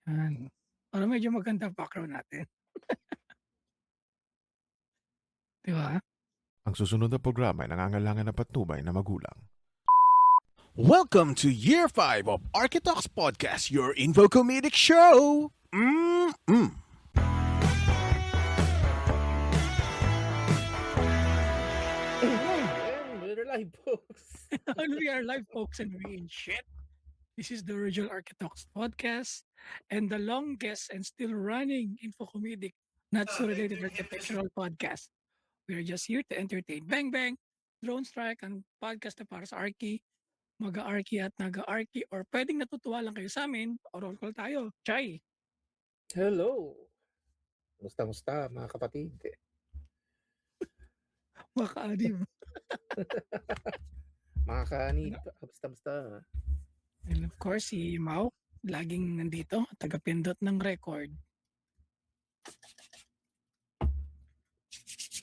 Yan. Para medyo maganda background natin, 'di ba? Ang susunod na programa ay nangangailangan ng patnubay na magulang. Welcome to Year 5 of Architox Podcast, your info comedic show. And we're live, folks. And we are live, folks, and we in shit. This is the original Architox podcast and the longest and still running infocomedic, not so related architectural podcast. We are just here to entertain. Bang Bang, Drone Strike, ang podcast na para sa Arky, Maga-Arky at Naga-Arky, or pwedeng natutuwa lang kayo sa amin, or roll call tayo. Chai! Hello. Musta, mga kapatid? Maka-adim. Mga kaanib, basta. And of course, si Mau, laging nandito, taga-pindot ng record.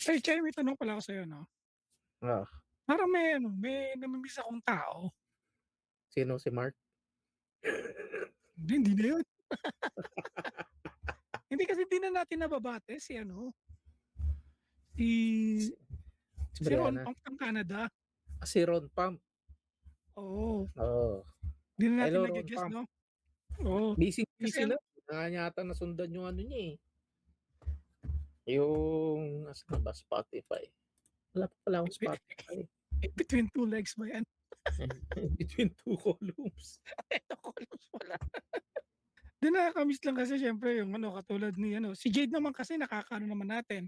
Hey, Chay, may tanong pala ako sa'yo, no? Ah, Parang may namimiss akong tao. sino si Mark? Hindi na yun. Hindi kasi di na natin nababate si si Si Ron Brianna. Pump ng Canada. Si Ron Pump. Oo. Oh. Di na natin Hello, Ron nag-guess, Pump. no? Oo. Busy Kasi na. Yata nasundan yung ano niya eh. Yung, asa na ba, Spotify. Wala pa pala akong Spotify. Between two legs ba yan? Between two columns. Ito columns pala. Di nakakamiss lang kasi syempre yung katulad ni si Jade naman kasi naman natin.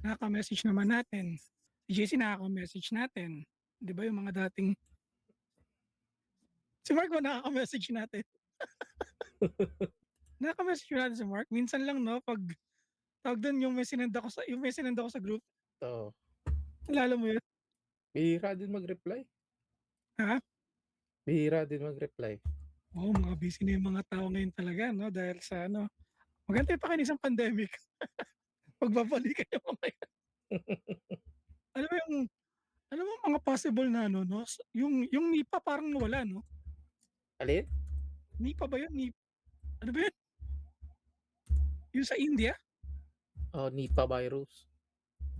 Nakaka-message naman natin. Si JC nakaka-message natin. Di ba yung mga dating si Mark ba nakaka-message natin? Nakaka-message natin si Mark. Minsan lang pag tawag doon yung may sinend ako sa group. So, Alala mo yun? bihira din mag-reply. Ha? Bihira din mag-reply. Oo, mga busy na yung mga tao ngayon talaga, dahil sa maganda yung pakinig sa pandemic. Pagbabalikan yung mga yan. Alam mo mga possible na yung Nipa parang nawala, no? Alin? Nipa ba yun? Ano ba yun? Yung sa India? Oh, Nipah virus.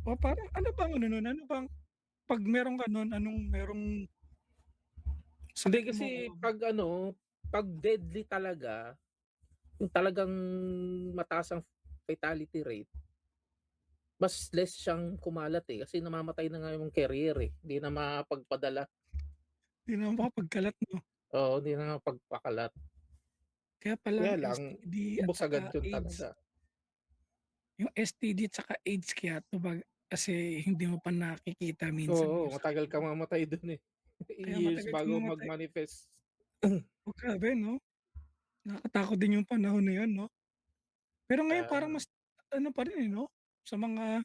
O parang ano bang pag meron ka nun, merong Hindi sakit kasi mo? pag deadly talaga, yung talagang mataas ang fatality rate, mas less siyang kumalat eh. Kasi namamatay na nga yung carrier eh. Hindi na mapagpadala. Hindi na makapagkalat, no? Oo, hindi na mapagpakalat. Kaya pala Kaya ang lang, STD at ubos saka agad yun AIDS. talaga. Yung STD at saka AIDS kaya kasi hindi mo pa nakikita minsan. Oo, matagal ka mamatay dun eh. Kaya Years matagal bago kang mamatay. mag-manifest. Oh, grabe, no? Nakakatakot din yung panahon na yun, no? Pero ngayon parang mas pa rin, no? Sa mga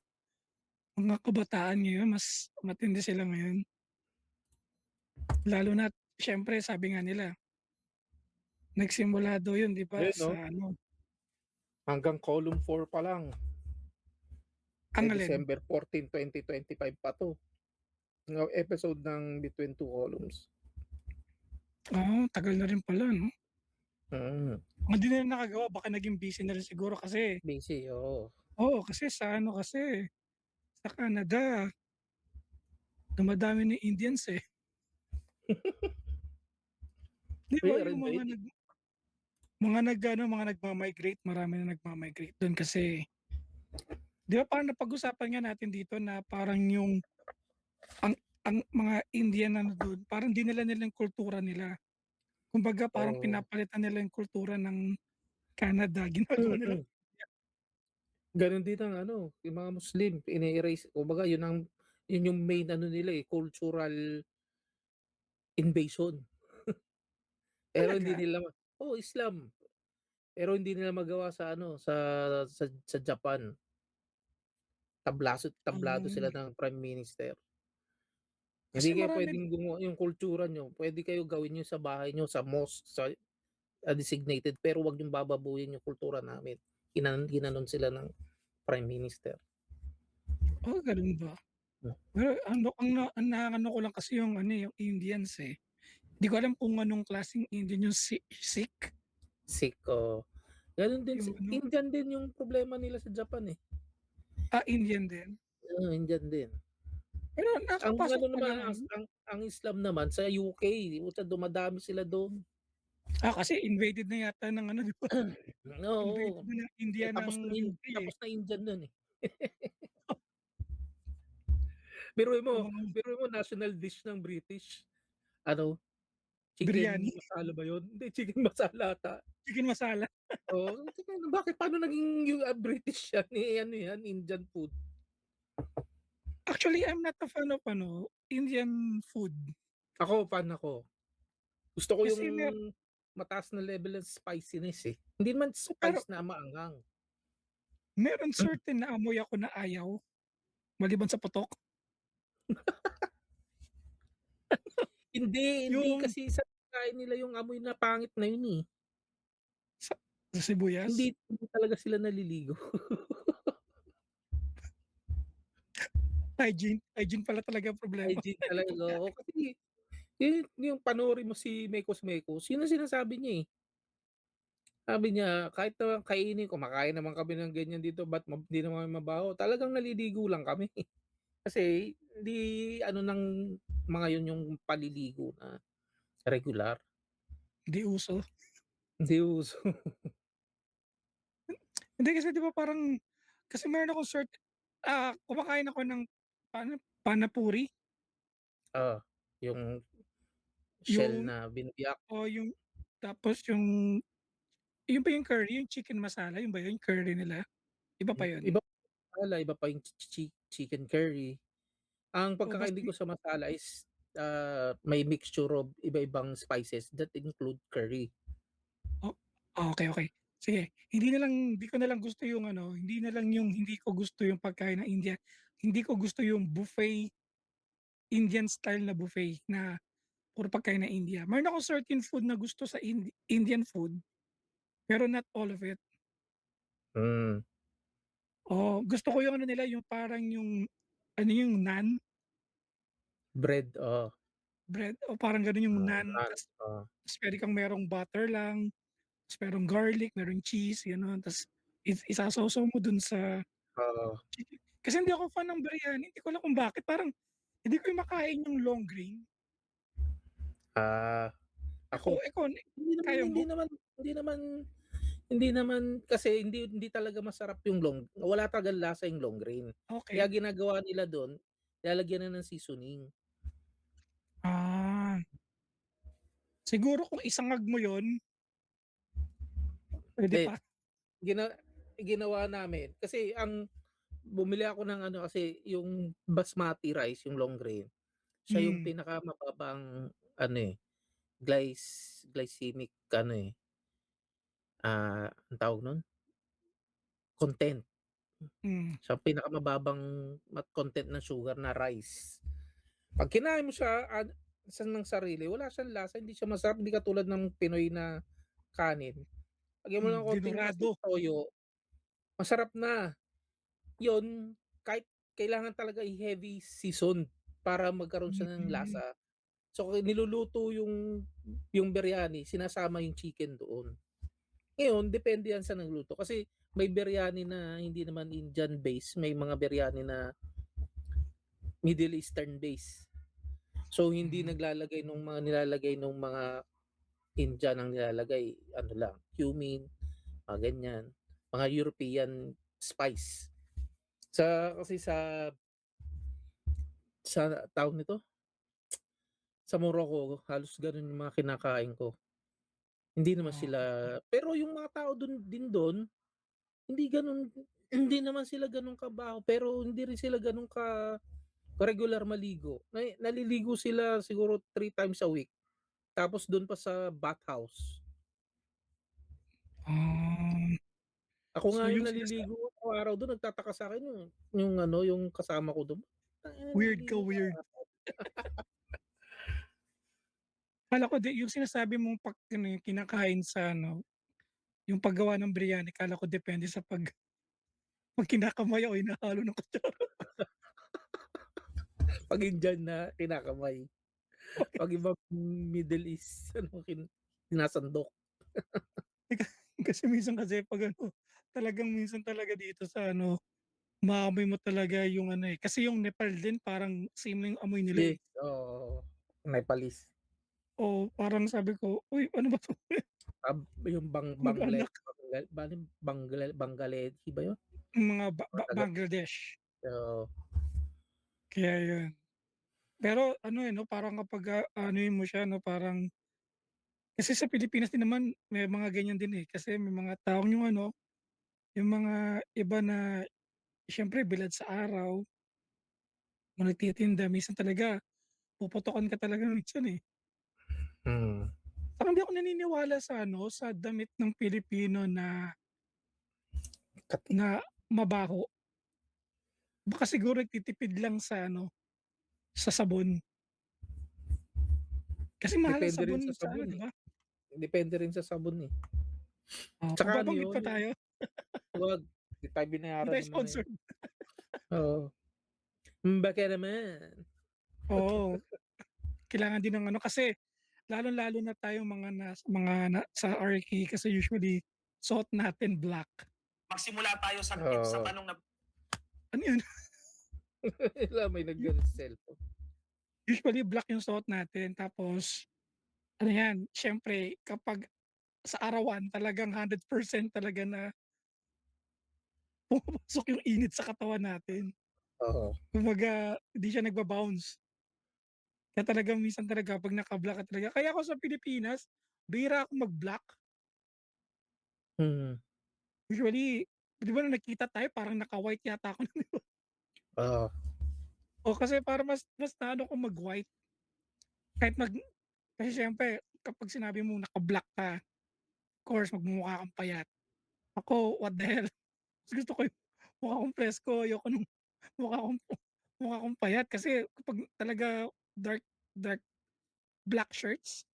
kabataan ngayon, mas matindi sila ngayon. Lalo na, syempre, sabi nga nila, nagsimula daw yun, di ba, Ayun, no? sa Hanggang column 4 pa lang. ang alin? December 14, 2025 pa to. Ng episode ng Between Two Columns. Tagal na rin pala, no? Hindi na nakagawa, baka naging busy na rin siguro kasi. Busy, oo. Oo, kasi sa Canada, dumadami ng Indians eh. Di ba Rare yung and mga nagma-migrate, marami na nagma-migrate doon kasi, di ba parang napag-usapan nga natin dito na parang ang mga Indian na doon, parang dinala nila yung kultura nila. Kumbaga parang pinapalitan nila yung kultura ng Canada, ginagawa nila. Ganon din ang yung mga Muslim, ini-erase. Kumbaga yun yung main nila eh, cultural invasion. Pero hindi nila Islam. Pero hindi nila magawa sa sa Japan. Tablado sila ng Prime Minister. Kasi Hindi kayo marami, pwedeng gumawa yung kultura nyo. Pwede kayo gawin nyo sa bahay nyo, sa mosque, sa designated, pero wag yung bababuyin yung kultura namin. Ginanon sila ng Prime Minister. ganun ba? Pero ang ko lang kasi yung Indians Hindi ko alam kung anong klaseng Indian yung Sikh. Sikh, Gano'n din Yung ano, Indian din yung problema nila sa Japan, eh. Indian din. Oo, Indian din. Pero Ang nakakapasok ano pa naman, ng ano, ang Islam naman sa UK, puta dumadami sila do'n. kasi invaded na yata ng ano, 'di ba? Invaded Oo, na ng India ng UK, eh. tapos na Indian no'n, eh. Biruin Ang mo mga biruin mo national dish ng British, ano, biryani, chicken masala ba 'yun? Hindi, chicken masala ata. chicken masala. Oo, bakit paano naging British yan, eh, ano yan, Indian food? Actually, I'm not a fan of ano, Indian food. Ako. Gusto ko yung Kasi mataas na level ng spiciness, eh. Hindi naman pero spice na maanghang. meron certain na amoy ako na ayaw, maliban sa putok. Hindi Yung kasi sa kain nila yung amoy na pangit na yun, eh. sa sibuyas, Hindi talaga sila naliligo. hygiene pala talaga ang problema. Hygiene talaga, oo. Kasi yung panoorin mo si Mekos Mekos, yun ang sinasabi niya, eh. Sabi niya, "Kahit naman kainin kumakain naman kami ng ganyan dito, ba't hindi naman kami mabaho?" Talagang naliligo lang kami. Kasi hindi ano ng mga yun yung paliligo na regular, Hindi uso. hindi uso. Hindi kasi 'di ba parang kasi meron akong kumakain ako ng panapuri, Oo, yung shell yung na binibiyak. yung tapos yung ba yung curry, yung chicken masala, yun ba yun, curry nila? Iba pa yun? Iba pa masala, iba pa yung chicken curry. Ang O basta pagkakaintindi ko sa masala is, may mixture of iba-ibang spices that include curry. oh, okey. Sige, hindi ko na lang gusto yung ano, hindi na lang yung hindi ko gusto yung pagkain ng India. Hindi ko gusto yung buffet, Indian style na buffet na puro pagkain ng India. Meron akong certain food na gusto sa Indian food, pero not all of it. Hmm, Gusto ko yung ano nila, yung parang yung ano yung naan, bread, oo. bread o parang gano'n yung naan Naan, tas oo. tas puwede kang merong butter lang, tas merong garlic, merong cheese, gano'n. Tas isasawsaw mo dun sa Oo. chicken. Kasi hindi ako fan ng biryani, hindi ko alam kung bakit parang hindi ko makain yung long grain. Ah, ako Ikaw hindi naman kaya hindi mo? naman hindi naman hindi naman kasi hindi talaga masarap yung wala talagang lasa yung long grain. Kaya Okey. ginagawa nila dun, lalagyan na ng seasoning. Ah, siguro kung isangag mo yun, puwede Hindi, pa. gina ginawa namin kasi bumili ako ng ano kasi yung basmati rice, yung long grain, siya yung Hmm, pinakamababang ano, eh, glycemic ano, eh, anong tawag nun, content. hmm, Siya ang pinakamababang content ng sugar na rice. 'Pag kinain mo siya ng sarili, wala siyang lasa, hindi siya masarap, hindi katulad ng Pinoy na kanin. Lagyan mo ng konting asin, dinurado. toyo, masarap na. 'Yun, kahit kailangan talaga i-heavy season para magkaroon siya ng Mm, lasa. So, niluluto yung biryani, sinasama yung chicken doon. Ngayon, depende yan sa nagluto kasi may biryani na hindi naman Indian base, may mga biryani na Middle Eastern base. So, hindi hmm. nilalagay nung mga Indian ang nilalagay ano lang, cumin, mga ganyan, mga European spice. Kasi sa tawag nito, sa Morocco halos gano'n yung mga kinakain ko. Hindi naman sila Okey. pero yung mga tao dun, hindi gano'n hindi naman sila gano'n kabaho, pero hindi rin sila gano'n ka-regular maligo. Naliligo sila siguro 3 times a week, tapos dun pa sa bathhouse. Ah, Ako so nga yung yung naliligo araw-araw dun, nagtataka sa'kin yung ano, yung kasama ko dun, "Tangina weird ka, naliligo ka." weird. Akala ko yung sinasabi mong ano, yung kinakain sa ano, yung paggawa ng biryani akala ko depende sa 'pag kinakamay o hinahalo ng kutsara. 'Pag Indian na kinakamay, 'pag ibang Middle East ano sinasandok. Kasi minsan kasi 'pag ano, talagang minsan talaga dito sa ano, maamoy mo talaga yung ano, eh, kasi yung Nepal din parang same lang yung amoy nila, eh. Yes, oo. Nepalese. Oo, parang sabi ko, "Uy, ano ba 'to?" Yung Mag-anak, Bangladeshi ba yun? yung mga Mga taga Bangladesh, oo. kaya yun. Pero ano, eh, 'no, parang kapag, aanuhin mo siya 'no, parang kasi sa Pilipinas din naman may mga ganyan din, eh, kasi may mga taong yung ano, yung mga iba na siyempre bilad sa araw, mga nagtitinda minsan talaga puputukan ka talaga minsan, eh. Mm. Parang hindi ako naniniwala sa ano, sa damit ng Pilipino na Kati na mabaho. Baka siguro nagtitipid lang sa ano, sa sabon. Kasi mahal ang Depende rin sabon sa sa ano, sabon, 'di eh. ba? Depende rin sa sabon, eh. Tsaka ano Magbabanggit yun, pa yung tayo, 'wag, di tayo hindi binayaran tayo ng mga yun. sponsored. Oo. Baka naman. Oo, kailangan din ng ano kasi lalong-lalo na tayong mga sa RK kasi usually suot natin black. Magsimula tayo sa Oo. tanong na Ano yun? Wala, may nag-ganon sa cellphone. Usually black yung suot natin tapos ano yan, siyempre kapag sa arawan talagang 100% talaga na pumapasok yung init sa katawan natin. Oo. Kumbaga hindi siya nagba-bounce. Kaya talagang minsan talaga 'pag naka-black ka talaga kaya ako sa Pilipinas bihira akong mag-black. Mm. Usually 'di ba nung nagkita tayo parang naka-white yata ako nun, Oo. o kasi para mas naano ko mag-white kahit kasi siyempre kapag sinabi mong naka-black ka, of course magmumukha kang payat. Ako what the hell, mas gusto ko yung mukha kong presko, ayoko nung mukha kong mukha kong payat kasi kapag talaga dark dark black shirts,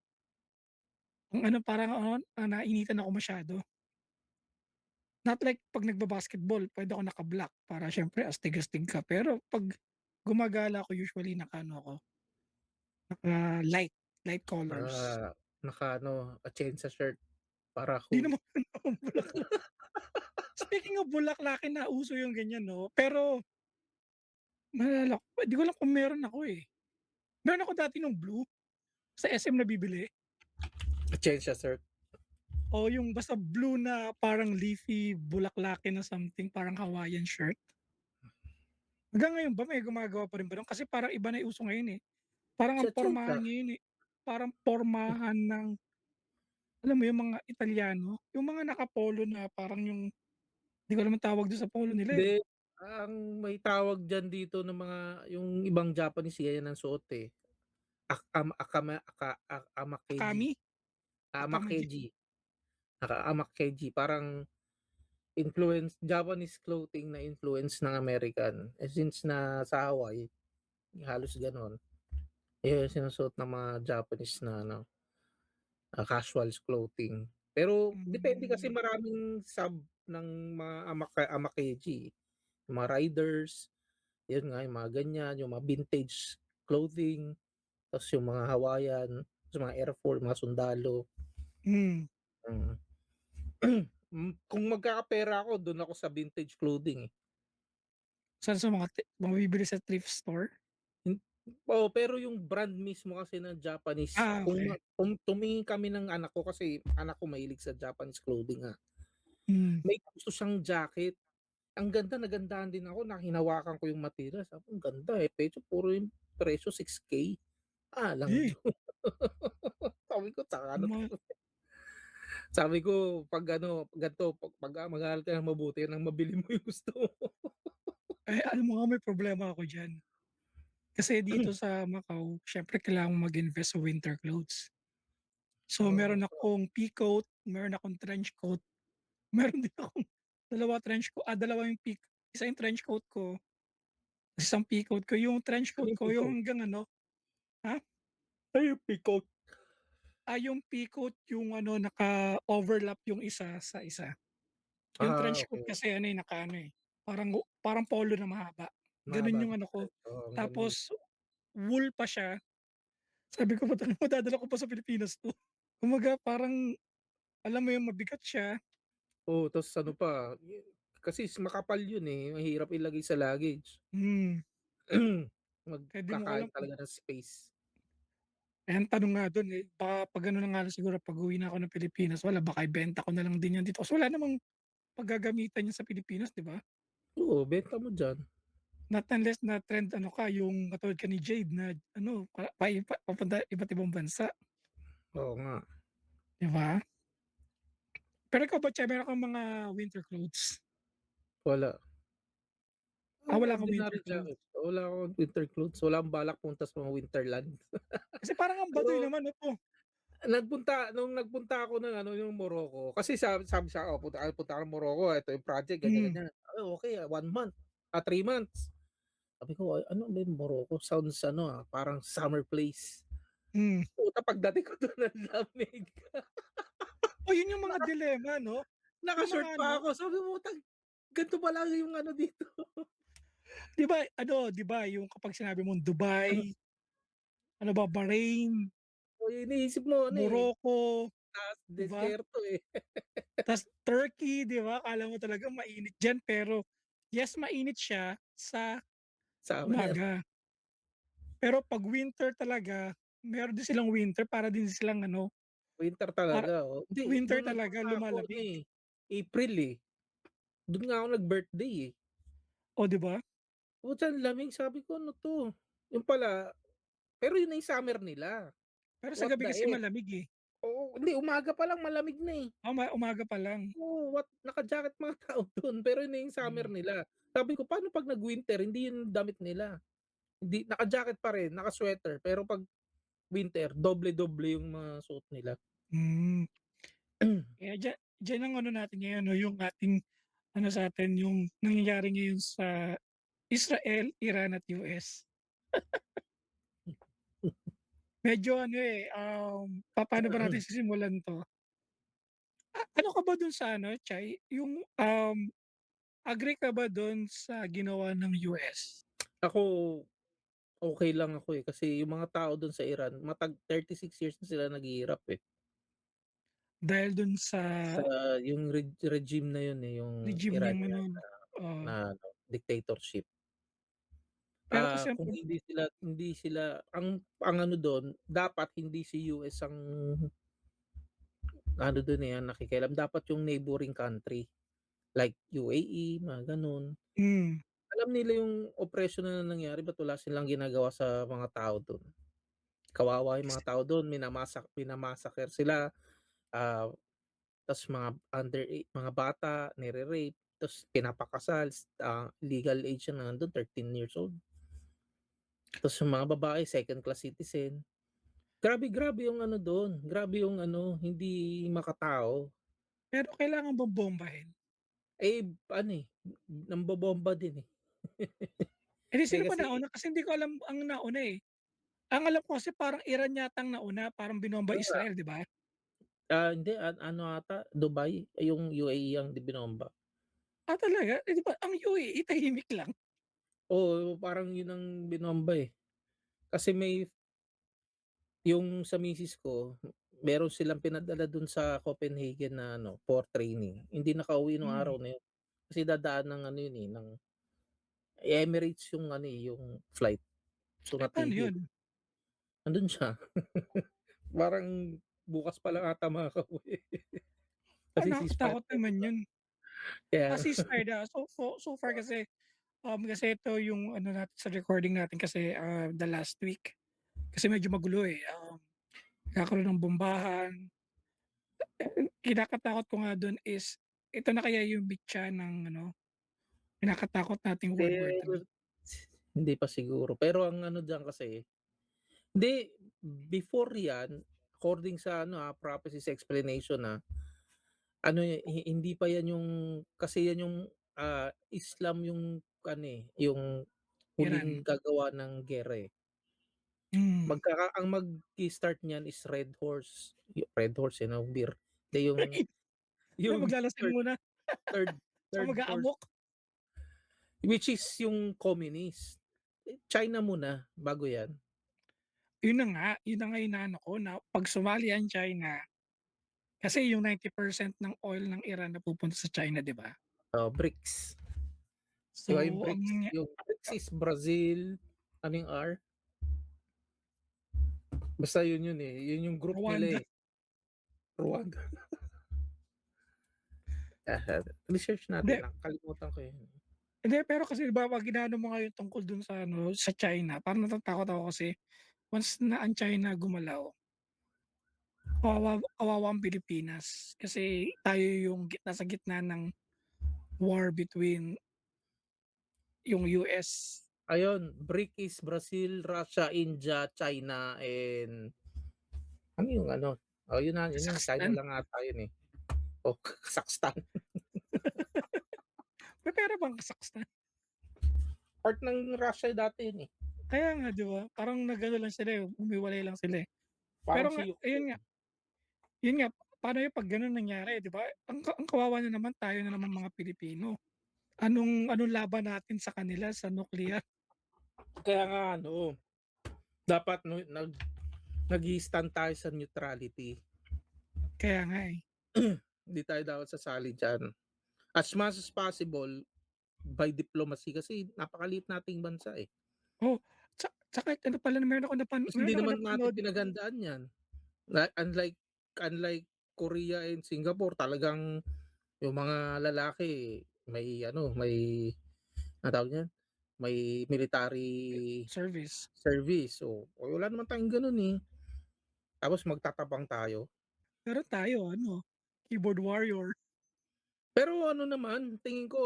ang ano parang ano, nainitan ako masyado. Not like 'pag nagba-basketball puwede ako naka-black para siyempre astig-astig ka, pero 'pag gumagala ako usually naka-ano ako, naka light colors. Naka-ano, atyensa shirt para 'Di cool. naman ako bulaklak. Speaking of bulaklakin nauso yung ganyan 'no, pero naalala ko, 'di ko alam kung meron ako, eh. Meron ako dati nung blue, sa SM nabibili, Atyensa shirt. o yung basta blue na parang leafy bulaklakin na something, parang Hawaiian shirt. Hanggang ngayon ba may gumagawa pa rin ba nun? Kasi parang iba na yung uso ngayon, eh. Parang Sa ang atyensa. pormahan ngayon, eh, parang pormahan ng alam mo yung mga Italyano, yung mga naka-polo na parang yung di ko alam ang tawag dun sa polo nila, eh, Hindi, ang may tawag diyan dito ng mga yung ibang Japanese yan ang suot, eh. Amakeji. Akami, Atamaji. Amakeji. Amakeji parang Japanese clothing na influence ng American. Eh, since na sa Hawaii, halos gano'n. Eh, sinusuot ng mga Japanese na ano, casuals clothing. Pero depende kasi Hmm, maraming sub ng mga Amakeji, yung mga riders, yun nga yung mga ganyan, yung mga vintage clothing, tapos yung mga Hawaiian, tapos mga Air Force, mga sundalo. hmm. Mm. Kung magkakapera ako, dun ako sa vintage clothing, eh. Saan sa mabibili sa thrift store? Hin Oo, pero yung brand mismo kasi ng Japanese, Okey. kung tumingin kami ng anak ko kasi anak ko mahilig sa Japanese clothing nga. Hmm, May gusto siyang jacket, ang ganda, nagandahan din ako na hinawakan ko yung material, sabi ko, "Ang ganda, eh." Puro yung presyo 6K. Lang eh, Diyos. Sabi ko, "Tsaka ano 'to." ma Sabi ko, "'Pag ano, gan'to, 'pag mag-aaral ka ng mabuti, yan ang mabili mo yung gusto mo." alam mo nga may problema ako diyan. Kasi dito sa Macau siyempre kailangan mong mag-invest sa winter clothes. So meron Oo. akong peacoat, meron akong trench coat, meron din akong dalawa yung isa yung trench coat ko, isang peacoat ko. Yung trench Ano coat yung ko yung peacoat? hanggang ano, ha? Ano yung peacoat? Yung peacoat yung ano naka-overlap yung isa sa isa. Yung trench coat Okey. kasi ano, eh, naka-ano, eh, parang parang polo na mahaba. Mahaba Gano'n yung ba? ano ko. Oo, ang ganda nun. Tapos wool pa siya. Sabi ko, madadala ko pa sa Pilipinas 'to. Kumbaga parang Alam mo yung mabigat siya. Oo, tapos ano pa, kasi makapal yun eh, mahirap ilagay sa luggage. Hmm, kaya di mo alam Magkakain kung talaga ng space. eh, ang tanong nga dun, eh, baka 'pag ano na nga lang siguro pag-uwi na ako ng Pilipinas wala baka ibenta ko na lang din yan dito kasi wala namang paggagamitan yan sa Pilipinas, 'di ba? Oo, benta mo dyan. Not unless na trend ano ka, yung katulad ka ni Jade na ano, papunta iba't ibang bansa, Oo nga. 'di ba? Pero ikaw ba, Che, meron kang mga winter clothes? Wala. Wala kang winter Ordinary clothes? jacket. Wala akong winter clothes. Wala akong balak punta sa mga winterland. Kasi parang ang baduy Pero naman 'no? nung nagpunta ako ng ano, yung Morocco, kasi sabi sa akin, punta ka ng Morocco, ito yung project, Hmm, ganyan-ganyan. Okay, 1 month, 3 months. Sabi ko, "Ay, ano ba yung Morocco? Sounds ano parang summer place." hmm. Puta, pagdating ko doon ang lamig. Oh, yun yung mga Naka, dilemma 'no? Yung naka-short mga pa ano, ako. Sabi mo, ganito pa lang yung ano dito. 'di ba yung kapag sinabi mong Dubai, ano ba, Bahrain, So, iniisip mo ano eh, Morocco, taas 'di ba? desierto eh. Tas Turkey, 'di ba? Akala mo talaga mainit diyan pero yes, mainit siya sa Summer. umaga. Pero 'pag winter talaga, meron din silang winter para din silang ano, Winter para talaga, oh. Hindi, winter nung talaga nagpunta ako ano lumalamig. eh, April eh. Do'n nga ako nag-birthday eh. Oh, 'di ba? Puta ang lamig, sabi ko ano 'to? Yun pala, pero yun na yung summer nila. Pero sa What gabi the kasi F? malamig, eh. Oo, hindi umaga pa lang malamig na eh. Umaga pa lang. Oo, naka-jacket mga tao dun, pero yun na yung summer Hmm, nila. Sabi ko, paano 'pag nag-winter hindi yun yung damit nila? Hindi, naka-jacket pa rin, naka-sweater, pero 'pag winter doble-doble yung mga suot nila. hmm. Kaya diyan ang ano natin ngayon 'no, yung ating ano sa'tin, yung nangyayari ngayon sa Israel, Iran at US. Medyo ano, eh, papaano ba natin sisimulan 'to? Ano ka ba dun sa ano, Chay, yung, agree ka ba dun sa ginawa ng US? Ako, okey lang ako eh, kasi yung mga tao dun sa Iran 36 years na sila naghihirap eh. Dahil dun sa Sa yung regime na yun eh, yung regime niyang ano, Iranian oo. na ano, dictatorship. Pero kasi ang Kung hindi sila ang ano dun, dapat hindi si US ang ano dun eh, ang nakikialam. Dapat yung neighboring country like UAE, mga ganun. hmm, Alam nila yung oppression na nangyari, ba't wala silang ginagawa sa mga tao dun. Kawawa yung kasi mga tao dun, minamassacre sila, ah, tas mga bata nire-rape, tas pinapakasal, legal age na nandun 13 years old. Tas yung mga babae second class citizen. Grabe, grabe yung ano dun, grabe yung ano, hindi makatao. pero kailangan bang bombahin? Eh, ano eh, nambobomba din eh. Eh, di Hindi sino ba kasi nauna? Kasi hindi ko alam ang nauna, eh. Ang alam ko kasi parang Iran yata ang nauna, parang binomba ano nga, Israel, 'di ba? hindi, ano ata, Dubai, yung UAE ang binomba. Talaga? Eh, 'di ba ang UAE tahimik lang? Oo, parang yun ang binomba eh. Kasi yung sa misis ko, meron silang pinadala dun sa Copenhagen na ano, for training. Hindi nakauwi nung Hmm, araw na yun. Kasi dadaan ng ano yun eh, ng Emirates yung ano eh, yung flight. So paano natigil. 'yun? Nandun siya. Parang bukas pa lang ata makakauwi. Kasi ceasefire Nakakatakot na, 'di naman ba? 'yun. Kaya Ceasefire na. So far kasi, kasi ito yung ano natin sa recording natin kasi, the last week. Kasi medyo magulo, eh, nagkakaroon ng bombahan. Kinakatakot ko nga dun is, ito na kaya yung bitya ng ano, kinakatakot nating World War eh, III. hindi pa siguro. Pero ang ano diyan kasi, hindi, before 'yan, according sa ano, prophecies explanation ano, hindi pa 'yan yung, kasi 'yan yung, Islam yung ano, eh, yung Iran. huling gagawa ng giyera, eh. Hmm. Ang mag-i-start niyan is Red Horse, eh, 'no, beer. Hindi Ano yung maglalasing third muna, third tsaka third horse, mag-aamok. which is yung communist. China muna bago 'yan. Yun na nga yung inaano ko na 'pag sumali ang China, Kasi yung 90% ng oil ng Iran napupunta sa China, 'di ba? BRICS. Di So, ba yung ang BRICS? nangyari Yung BRICS is Brazil, ano yung R? Basta yun eh. Yun yung group Rwanda. nila eh. Rwanda. Research Hindi, natin lang. Kalimutan ko yun. hindi, pero kasi 'di ba pag inaano mo ngayon tungkol dun sa ano, sa China, parang natatakot ako kasi once na ang China gumalaw, kawawa ang Pilipinas. Kasi tayo yung nasa gitna ng war between yung US, Ayun, BRIC is Brazil, Russia, India, China, and ano yung ano? Oh, yun na, yun yung China Kazakhstan. lang ata yun eh. Oh, Kazakhstan. May pera bang Kazakhstan? Part ng Russia dati yun eh. Kaya nga, 'di ba? Parang nagano lang sila, eh, umiwalay lang sila. Eh. Pero Parang nga, si ayun nga, Ukraine. yun nga, paano yung pag gano'n nangyari, 'di ba? Ang kawawa na naman tayo na naman mga Pilipino. Anong laban natin sa kanila sa nuclear? Kaya nga ano, dapat no, nag-i-stand tayo sa neutrality. Kaya nga eh. Hindi tayo dapat sasali dyan. As much as possible, by diplomacy kasi napakaliit nating bansa eh. Oh, tsaka ano pala, Kasi hindi meron ako naman natin napanood. pinagandaan yan. Unlike Korea and Singapore, talagang yung mga lalaki may ano, may tawag niyan, may military Service. service. So, wala naman tayong ganun eh. Tapos magtatabang tayo. Pero tayo, ano, keyboard warrior. Pero ano naman, tingin ko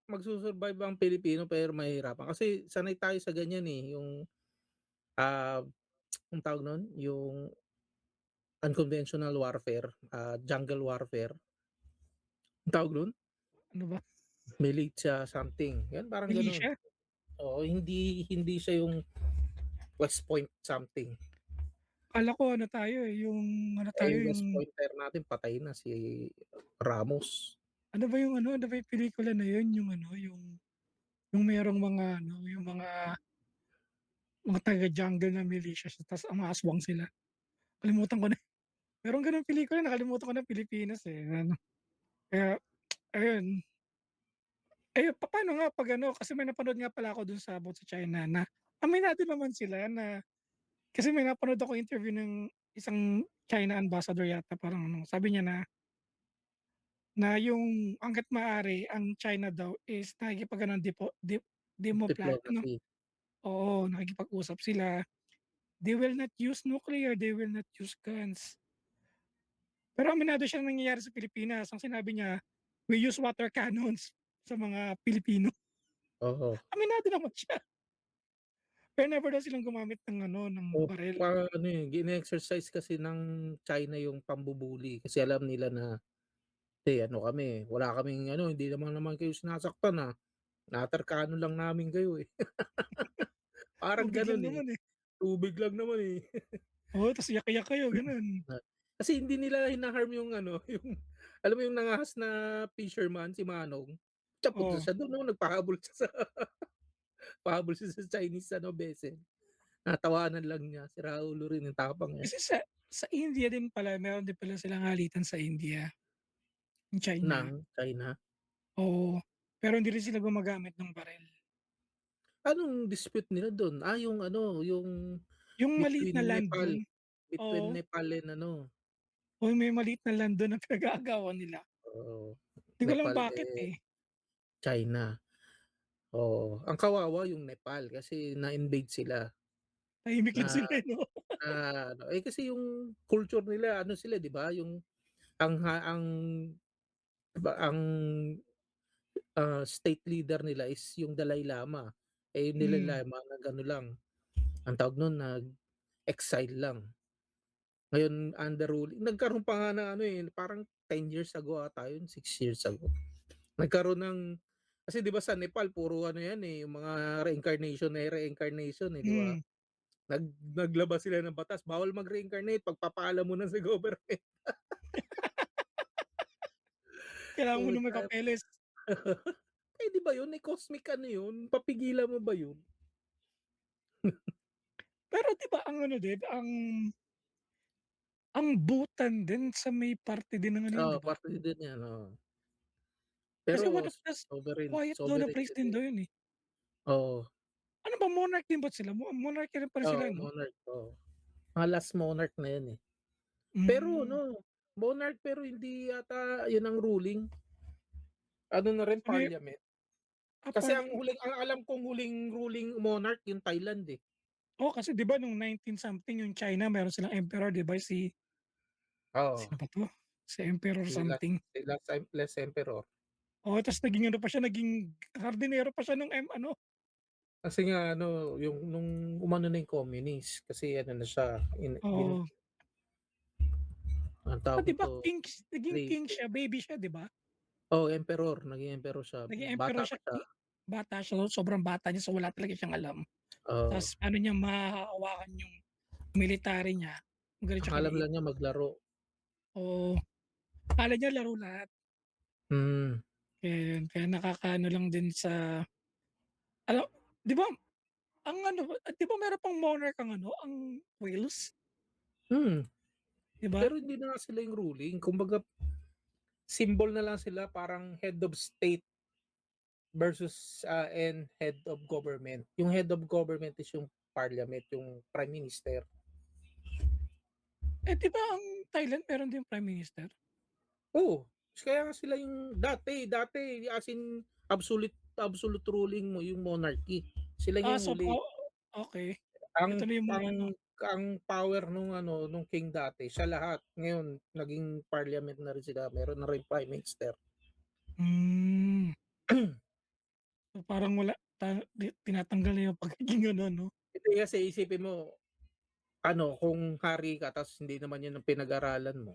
magsusurvive ang Pilipino pero mahirapan. Kasi sanay tayo sa ganyan eh. Yung, ang tawag nun, yung unconventional warfare, jungle warfare. Ang tawag nun, Ano ba? militia something. Yan, parang ganun. Militia? Oo, hindi siya yung West Point something. Akala ko ano tayo eh, yung ano Eh, tayo, yung West yung Pointer natin patay na si Ramos. ano ba yung ano, ano ba yung pelikula na yun, yung ano, yung merong mga ano, yung mga taga-jungle na militia, tapos ang mga aswang sila. Kalimutan ko na. Merong ganung pelikula, nakalimutan ko na Pilipinas eh. Ano. Kaya, ayun. Eh, paano nga pag ano, kasi may napanood nga pala ako dun sa about sa China na aminado naman sila na, kasi may napanood ako interview ng isang China ambassador yata, parang ano, sabi niya na yung hangga't maaari ang China daw is nakikipag-ano, ano, Diplomacy. oo, nakikipag-usap sila. They will not use nuclear, they will not use guns. Pero aminado siya ng nangyayari sa Pilipinas. Ang sinabi niya, we use water cannons sa mga Pilipino. Oo. Aminado naman siya. Pero never daw silang gumamit ng ano, ng O baril. para ano eh, gine-exercise kasi ng China yung pambubuli kasi alam nila na ano kami, wala kaming ano, hindi naman kayo sinasaktan natarkano lang namin kayo eh. Parang Tubig lang ganun eh. naman eh. Tubig lang naman eh. Oo, tapos yak-yak kayo, ganun. Kasi hindi nila hinaharm yung ano, yung alam mo yung nangahas na fisherman si Manong. Punta Oo. siya doon, no, nagpahabol siya sa pahabol siya sa Chinese ano vessel. Natawanan lang niya. Si Raulo rin yung tapang niya. Kasi sa India din pala, meron din pala silang halitan sa India. Yung China. Ng China. Oo. Pero hindi rin sila gumagamit ng baril. Anong dispute nila doon? Yung ano, yung Yung maliit na between land Nepal. dun, Between oo. Nepal and ano. O may maliit na land dun na pinag-aagawan nila. Hindi ko alam Nepal bakit eh. China. Oo. Ang kawawa yung Nepal kasi na-invade sila. Tahimik lang Na, sila, no? ano, kasi yung culture nila, ano sila, di ba? Yung, ang, diba, ang state leader nila is yung Dalai Lama. Yung Dalai Hmm. Lama, nag-ano lang, ang tawag nun, nag-exile lang. Ngayon, under ruling, nagkaroon pa nga ng ano parang 10 years ago ata yun, 6 years ago. Nagkaroon ng, kasi di ba sa Nepal, puro ano yan yung mga reincarnation di ba? Hmm. Naglabas sila ng batas, bawal mag-reincarnate, pagpapaalam mo na sa government. Kailangan mo na may Puta. papeles. Di ba yun? Cosmic ano yun? Papigilan mo ba yun? Pero 'di ba ang ano din, ang Ang Bhutan din sa may parte din ng ano yun, Oo, 'di ba? parte din 'yan, oo. Kasi one Pero of the sovereign quiet daw na sovereign place sila, din eh. daw yun, eh. Oo, Ano ba, monarch din ba sila? Monarchy rin pala oo, sila 'no? monarch, oo. Mga last monarch na 'yan, eh. Pero Hmm, ano, monarch pero hindi yata 'yun ang ruling. Ano na rin may parliament. Kasi apart ang alam kong huling ruling monarch yung Thailand, eh. kasi 'di ba nung 19 something yung China meron silang emperor 'di ba Oo, sino ba 'to? Si Emperor si last something. si last emperor. Ta's naging ano pa siya, naging hardinero pa siya nung ano, Kasi nga ano, yung nung umano na yung communist kasi ano na siya oo. anong tawag 'Di ba nito, naging slave. king siya, baby siya 'di ba? Oh, emperor, naging emperor siya, Naging bata emperor pa siya, siya. bata siya, sobrang bata niya, so wala talaga siyang alam. Oo, Ta's paano niya mahahawakan yung military niya, kung ganon ang siya alam kaliit. lang niya maglaro. Oo, akala niya laro lahat. Hmm, Kaya yun, kaya nakakaano lang din sa ano, 'di ba ang ano, 'di ba meron pang monarch ang ano, ang Wales, hmm, 'di ba? pero hindi na nga sila yung ruling, kumbaga symbol na lang sila, parang head of state versus, and head of government. Yung head of government is yung parliament, yung prime minister. 'Di ba ang Thailand meron din prime minister? Oo, kaya nga sila yung dati as in absolute ruling mo yung monarchy. Sila yung So huli. okey. Ang Ito na yung mga ang ano, ang power nung ano, nung king dati siya lahat. Ngayon naging parliament na rin sila, meron na rin prime minister. hmm, so parang wala tinatanggal na yung pagiging ano 'no? Hindi kasi isipin mo, ano, kung hari ka tapos hindi naman 'yun ang pinag-aralan mo,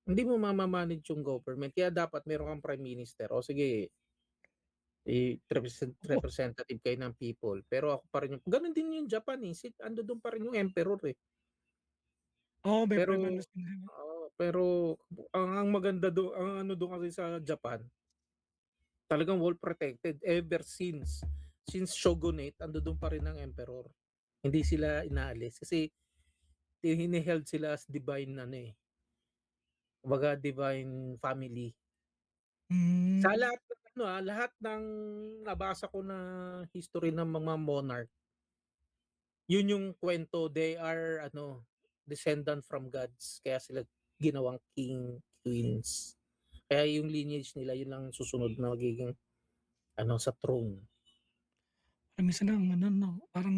hindi mo mama-manage yung government. Kaya dapat meron kang prime minister. O sige, Oo, representative kayo ng people. Pero ako pa rin yung gano'n din yung Japan, eh, andodo'n pa rin yung emperor, eh. may Pero prime minister din. pero ang maganda ang ano do'n kasi sa Japan, talagang well protected ever since shogunate, andodo'n pa rin ang emperor. Hindi sila inaalis kasi hine-held sila as divine ano, eh, kumbaga divine family. Sa Hmm, lahat ng ano, lahat ng nabasa ko na history ng mga monarch, yun yung kwento, they are ano, descendant from gods kaya sila ginawang king, queens. Kaya yung lineage nila yun lang susunod na magiging ano sa throne. minsan lang ano 'no, parang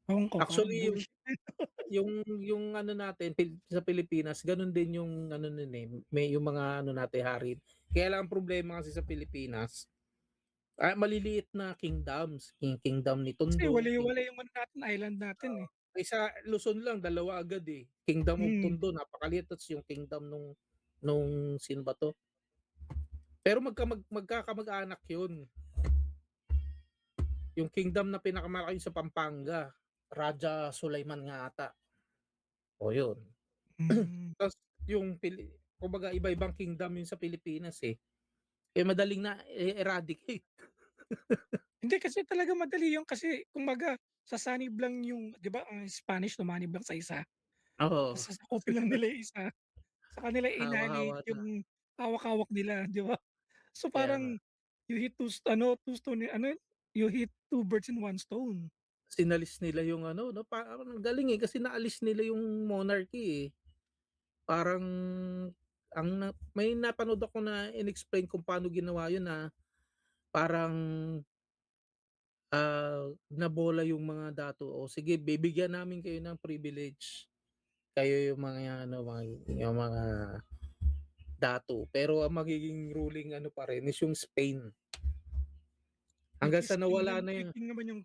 ewan ko, parang Actually bullshit. yung ano natin sa Pilipinas ganun din yung ano nun, eh, may yung mga ano natin hari. Kaya lang ang problema kasi sa Pilipinas, maliliit na kingdoms, kingdom ni Kasi Tondo, walay-walay yung ano natin, island natin, eh. sa Luzon lang dalawa agad, eh. Kingdom of Hmm, Tondo napakaliit tapos yung kingdom nung sino ba 'to? Pero magkakamag-anak 'yun. Yung kingdom na pinakamalaki sa Pampanga, Raja Sulaiman nga ata. O yun. hmm. Tapos yung kumbaga iba-ibang kingdom yun sa Pilipinas, eh. Madaling na eradicate. Hindi kasi talaga madali yun kasi kumbaga sasanib lang yung 'di ba ang Spanish lumanib lang sa isa, Oo, ta's sasakupin lang nila yung isa, sa kanila hawa-hawa i-annihilate na. yung hawak-hawak nila 'di ba? So Kaya nga. parang you hit two stone ano, you hit two birds in one stone. Sinalis nila yung ano 'no, parang ang galing, eh, kasi naalis nila yung monarchy, eh. Parang may napanood ako na in-explain kung paano ginawa yun na parang, nabola yung mga dato, "O sige bibigyan namin kayo ng privilege, kayo yung mga ano, yung mga dato, pero ang magiging ruling ano pa rin is yung Spain." Which Hanggang is sa nawala na yung king naman yung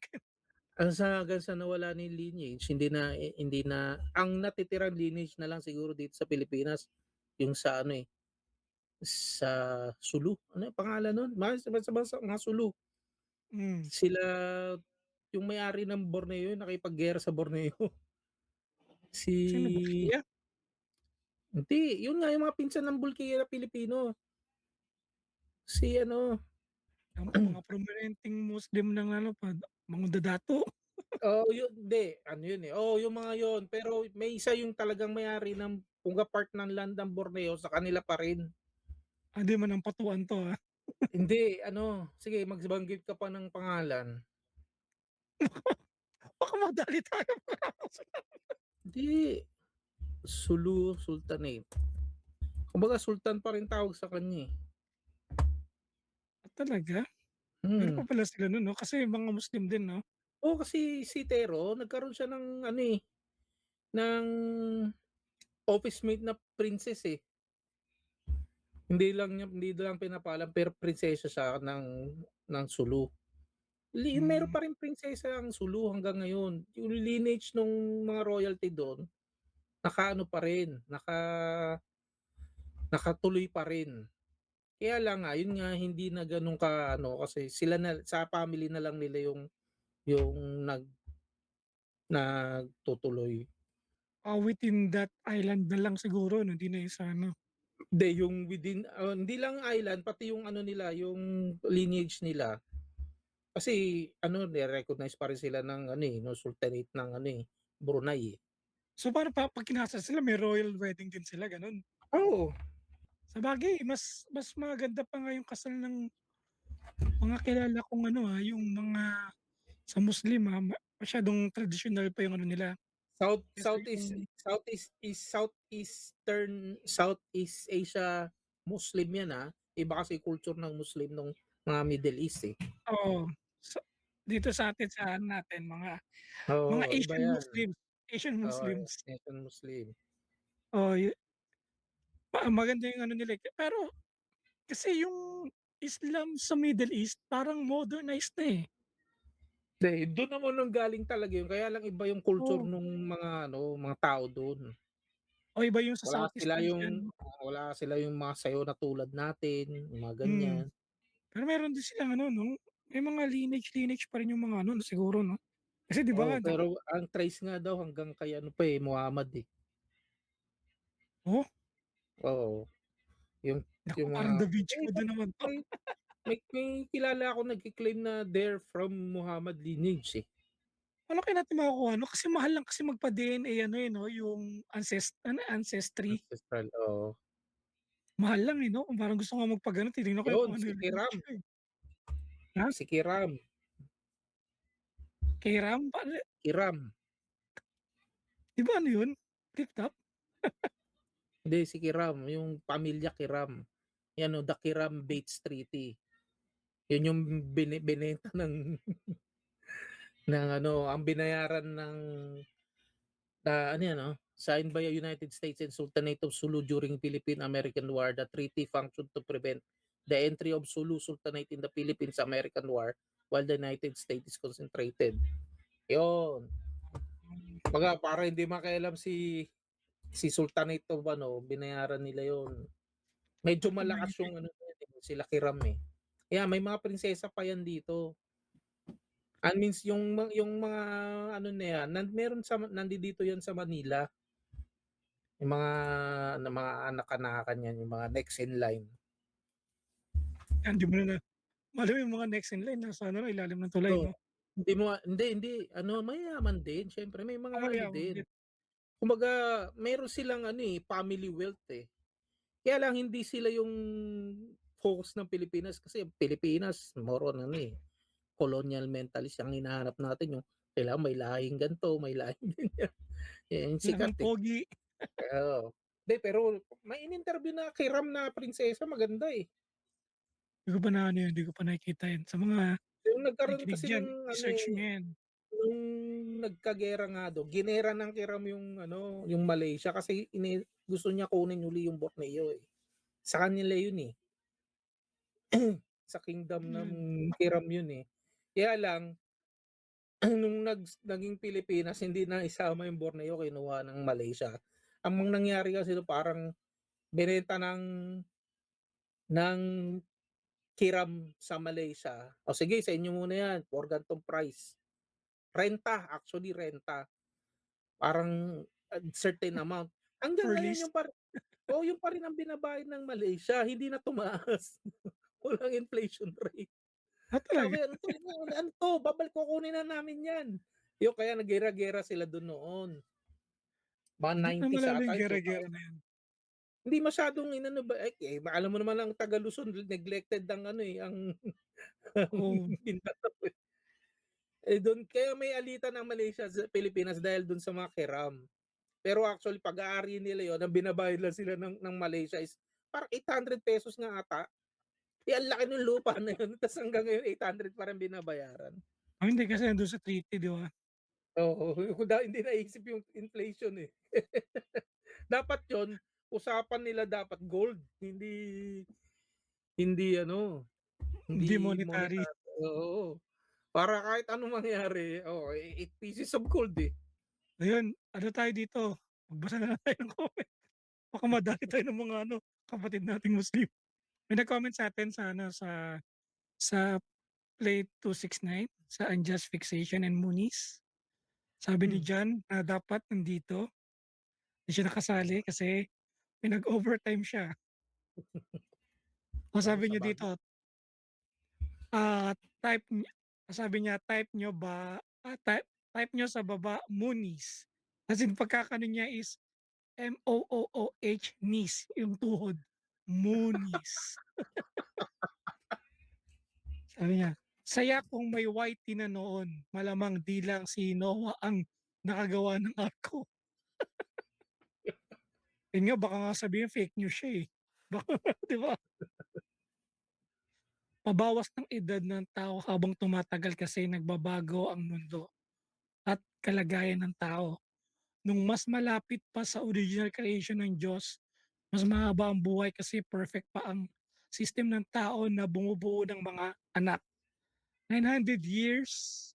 hanggang sa nawala na yung lineage, hindi na ang natitirang lineage na lang siguro dito sa Pilipinas yung sa ano, eh, sa Sulu, ano yung pangalan nun? Basta mga Sulu. hmm, Sila yung may-ari ng Borneo nakikipaggiyera sa Borneo. sino ba? Si Kaya hindi, yun nga yung mga pinsan ng Bolkera Pilipino. Si ano, ang mga prominenteng Muslim ng ano pa, mga dadato. Oo, yun hindi, ano yun, eh, oo, yung mga yun. Pero may isa yung talagang may-ari ng kumbaga part ng land ng Borneo sa kanila pa rin. Hindi man ang patuan 'to, Hindi, ano, sige magbanggit ka pa ng pangalan. Baka madali tayo. Hindi, Sulu Sultanate. Kumbaga sultan pa rin tawag sa kanya, eh. Talaga? Meron Hmm. pa pala sila nun 'no, kasi mga Muslim din 'no? Oo, kasi si Tero nagkaroon siya ng ano, eh, ng office mate na princess, eh. Hindi lang pinapalam pero prinsesa siya ng Sulu. Meron Hmm, pa rin prinsesa ang Sulu hanggang ngayon. Yung lineage nung mga royalty dun, nakaano pa rin, nakatuloy pa rin. Kaya lang nga, yun nga hindi na ganun ka-ano kasi sila na sa family na lang nila yung nagtutuloy. within that island na lang siguro 'no, hindi na yung sa ano. Hindi, yung within, hindi lang island, pati yung ano nila, yung lineage nila. Kasi ano, ni-recognize pa rin sila ng ano eh, no, sultanate ng ano eh, Brunei eh. So paano pa 'pag kinasal sila may royal wedding din sila gano'n? Oo. Sabagay mas maganda pa nga yung kasal ng mga kilala kong ano, yung mga sa Muslim, masyadong tradisyonal pa yung ano nila, South kaysa Southeast yung Southeast is Southeast Asia Muslim yan ah. Iba kasi culture ng Muslim nung mga Middle East eh. oo, sa dito sa atin sa ano natin mga Oo, iba Asian yan. Muslims, Asian Oo, Muslims. nation Muslim. Oo, maganda yung ano nila, pero kasi yung Islam sa Middle East parang modernized na, eh. Hindi, doon naman nang galing talaga yun. Kaya lang iba yung culture Oo, nung mga ano, mga tao doon. o iba yung sa Southeast Asian. Wala sila yung mga sayaw na tulad natin, yung mga Hmm, ganyan. pero meron din silang ano 'no, may mga lineage pa rin yung mga ano siguro 'no? Kasi 'di ba Oo, nga pero ang trace nga daw hanggang kay ano pa eh, Muhammad eh. oh, Oo, yung naku yung mga parang Da Vinci may Code na naman 'to. may may kilala ako nagki-claim na they're from Muhammad lineage eh. Paano kaya natin makukuha 'no, kasi mahal lang kasi magpa-DNA ano, eh, 'no, yung ancestry. Ancestral, oo. Mahal lang, eh, 'no? Kung parang gusto ko nga magpa-gano'n titignan ko Yun, kung ano si yung lineage Kiram, ko, eh. Ha? si Kiram, Kay Ram? Paano Kiram. 'di ba ano yun, TikTok? Hindi, si Kiram, yung pamilya Kiram. Yan o, the Kiram Bates Treaty. Yun yung binenta ng ano, ang binayaran ano yan, signed by the United States and Sultanate of Sulu during Philippine-American War. The treaty functioned to prevent the entry of Sulu Sultanate in the Philippines-American War while the United States is concentrated. Yun. Hmm, Baga, para hindi makialam si Sultanate of ano, binayaran nila yon. Medyo malakas amazing. yung ano, sila Kiram eh. Yeah, may mga prinsesa pa yan dito. And means yung mga ano na yan, nandito yan sa Manila. Yung mga anak-anakan yan, yung mga next in line. Yan, 'di mo na malay mo yung mga next in line nasa ano, ilalim ng tulay So, 'no? hindi, ano, mayaman din. Siyempre, may mga ano Mayaman din. din. Kumbaga, meron silang ano eh, family wealth eh. Kaya lang hindi sila yung focus ng Pilipinas kasi ang Pilipinas, more on ano eh, colonial mentalist ang hinahanap natin yung kailangan may lahing ganito, may lahing ganyan. Yan yung sikat Kailangan eh. pogi. Oo. Hindi, pero may in-interview na kay Ram na prinsesa, maganda eh. 'Di ko pa na ano yun, 'di ko pa nakikita yun. Sa mga Yung nagkaroon nakikinig kasi diyan, ng ano i-search eh, niyo yan. nung nagkagera nga daw, ginera ng Kiram yung ano, yung Malaysia kasi gusto niya kunin uli yung Borneo eh. Sa kanila yun eh. Sa kingdom ng Yan, Kiram yun eh. Kaya lang, nung naging Pilipinas, hindi na isama yung Borneo, kinuha ng Malaysia. Ang nangyari kasi no, parang binenta ng Kiram sa Malaysia. O sige, sa inyo muna yan, for gantong price. Renta, actually renta. Parang certain amount. Hanggang for ngayon lease. yung yung pa rin ang binabayad ng Malaysia, hindi na tumaas. Walang inflation rate. Talaga? Sabi, ano to, babalik kukunin na namin yan. Yung kaya nagera-gera sila dun noon. Mga Ba't 90s naman lalo ata yung yun, gera-gera 2000. na yun? Hindi masyadong inano ba, alam mo naman ang taga Luzon, neglected ang ano ang ang Oo. Mindanao, eh. Dun kaya may alitan ng Malaysia sa Pilipinas dahil dun sa mga kiram. Pero actually pag-aari nila yon, ang binabayad lang sila ng Malaysia is parang ₱800 nga ata. Ang laki ng lupa na yun ta's hanggang ngayon 800 pa rin binabayaran. Hindi kasi nandun sa treaty, di ba? Oo, hindi naisip yung inflation, eh. Dapat yon usapan nila dapat gold, hindi hindi ano, Hindi hindi monetary. monetary, oo. Para kahit anong mangyari, 8 pieces of gold, eh. Ayun, ano tayo dito, magbasa na lang tayo ng comment. Baka madali tayo ng mga kapatid nating Muslim. May nag-comment sa'tin sa sa Play 269 sa Unjust Fixation and Muniz. Sabi ni Hmm, John na dapat nandito, hindi siya nakasali kasi pinag-overtime siya. O sabi niyo sabagay. dito, ah, type niyo sabi niya type niyo ba type niyo sa baba Muniz. As in pagkakaano niya is Mooh knees, yung tuhod. Muniz. Sabi niya, saya kung may white na noon, malamang di lang si Noah ang nakagawa ng arko. Yun nga, baka nga sabihin fake news siya eh. Baka, di ba? Pabawas ng edad ng tao habang tumatagal kasi nagbabago ang mundo at kalagayan ng tao. Nung mas malapit pa sa original creation ng Diyos, mas mahaba ang buhay kasi perfect pa ang system ng tao na bumubuo ng mga anak. 900 years,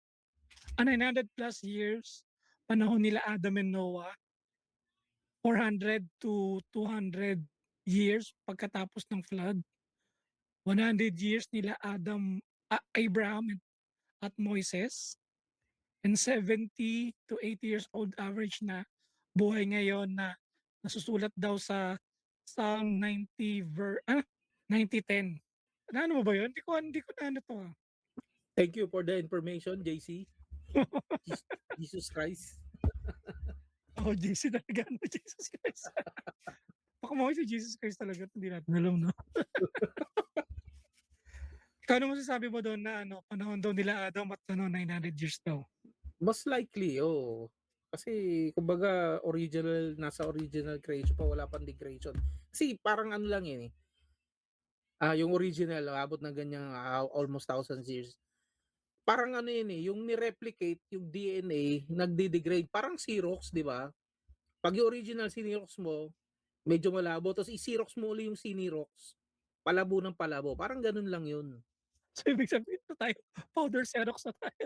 900 plus years, panahon nila Adam and Noah, 400 to 200 years pagkatapos ng flood, 100 years nila Abraham at Moises, and 70 to 80 years old average na buhay ngayon na nasusulat daw sa Psalm 90:10. Ano mo ba yun? Hindi ko na ano to. Thank you for the information, JC. Jes Jesus Christ. Oh, JC talaga. Ano, Jesus Christ. Baka mo si Jesus Christ talaga. Hindi natin alam, no? Ikaw ano masasabi mo doon na panahon daw nila Adam at 900 years daw? Most likely, oo. Kasi kumbaga nasa original creation pa, wala pang degradation. Kasi parang ano lang yun, eh, yung original abot ng ganyang, almost thousands years. Parang ano yun, eh, yung ni-replicate yung DNA nagde-degrade, parang Xerox, 'di ba? 'Pag yung original Xerox mo, medyo malabo tapos i-Xerox mo uli yung Xerox, palabo ng palabo, parang gano'n lang yun. So, ibig sabihin na tayo, powder Xerox na tayo.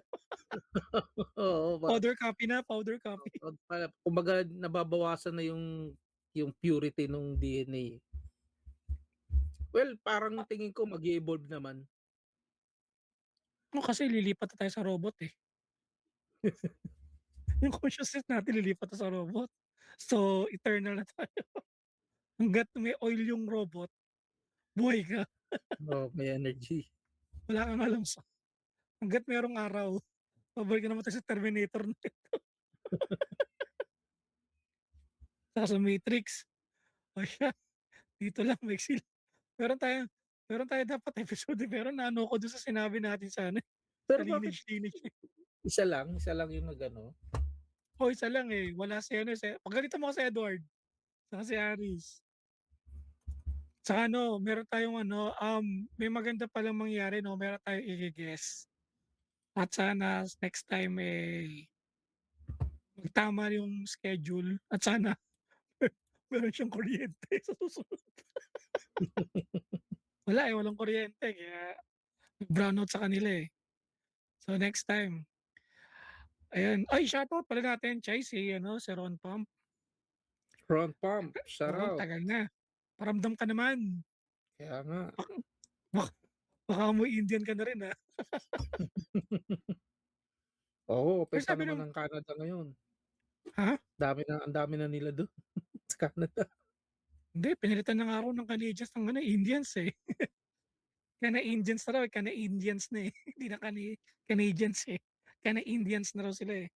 Oo, Powder copy. kumbaga nababawasan na yung purity nung DNA. Well, parang tingin ko mag-e-evolve naman. Kasi lilipat na tayo sa robot eh. Yung consciousness natin lilipat na sa robot. So, eternal na tayo. Hanggat may oil yung robot, buhay ka. Oo, may energy. Wala kang alam sa. Hanggat merong araw, pabalik ka naman tayo sa Terminator na ito. Saka sa Matrix. O siya, dito lang, Mexil. Meron tayo dapat episode, pero naano ko dun sa sinabi natin sa sa Pero bakit lineage. isa lang yung nag-ano? O isa lang eh, wala si pagalitan mo kasi Edward, saka si Aris. Saka meron tayong may maganda palang mangyari, no? Meron tayong i-guess. At sana next time magtama yung schedule at sana meron siyang kuryente sa susunod. Wala walang kuryente kaya brownout sa kanila eh. So next time, ayan. Ay, shoutout pala natin, Chay, si Ron Pump. Front pump, shout Oo, out. tagal na. Paramdam ka naman. Kaya nga. Baka, baka mo Indian ka na rin ha. Oo, Pero pesta sabi naman ng, ng Canada ngayon. ha? Ang dami na nila doon sa Canada. Hindi, pinilitan na nga ako ng Canadians ng Indians eh. Kana-Indians na raw, Kana-Indians na eh. Hindi na Canadians eh. Kana-Indians na raw sila eh.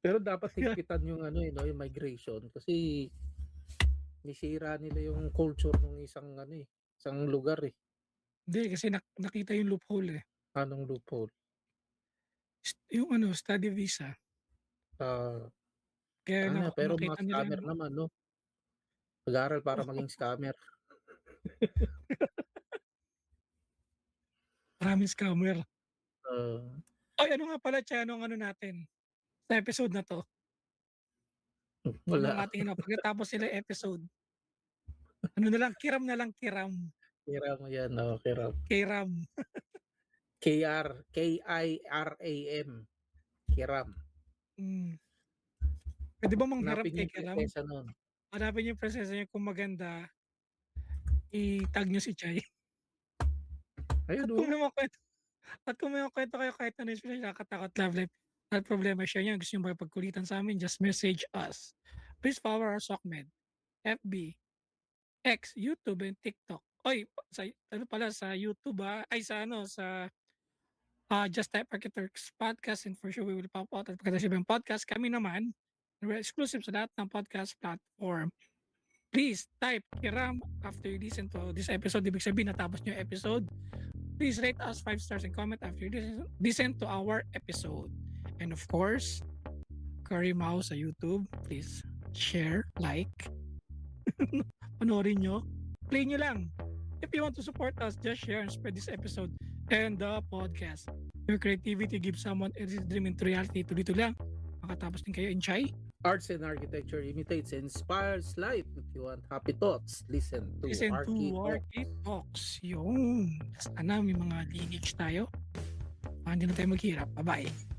Pero dapat higpitan yung ano, no, yung migration kasi nisira nila yung culture ng isang lugar eh. Hindi, kasi nakita yung loophole eh. Anong loophole? Yung study visa. Ah, Kaya pero nakita mga nila scammer yung naman, no? Mag-aaral para maging scammer. maraming scammer. Ah, Ay, ano nga pala, Chano, ang natin sa episode na to? Anong wala. ating pagkatapos sila episode? Ano na lang, kiram na lang, kiram. Kira mo yan, no? Kira. Kiram. Kiram. Kiram. Mm. Pwede ba manghiram Hanapin kay yung kiram? prinsesa nun. Hanapin yung prinsesa niya kung maganda, i-tag nyo si Chay. Ayun, At no? kung may mga kwento, at kung may mga kwento kayo kahit ano yung nakakatakot love life, at problema share nyo, gusto nyo makipagkulitan sa amin, just message us. Please follow our SOCMED, FB, X, YouTube, and TikTok. Oy, sa YouTube sa Just Type Architects Podcast, and for sure we will pop out at pagkatapos yung podcast. Kami naman, we're exclusive sa lahat ng podcast platform. Please type Kiram after you listen to this episode. Ibig sabihin natapos nyo yung episode. Please rate us 5 stars and comment after you listen to our episode. And of course, Curry Mouse sa YouTube. Please share, like, panoorin nyo. Play nyo lang. If you want to support us, just share and spread this episode and the podcast. Your creativity gives someone else's dream into reality. Tuloy-tuloy lang. Makatapos din kayo in Chai. Arts and architecture imitates and inspires life. If you want happy thoughts, listen to Listen to Archie Archie Talks. Yung sana may mga lineage tayo. Hindi na tayo maghirap. Bye-bye.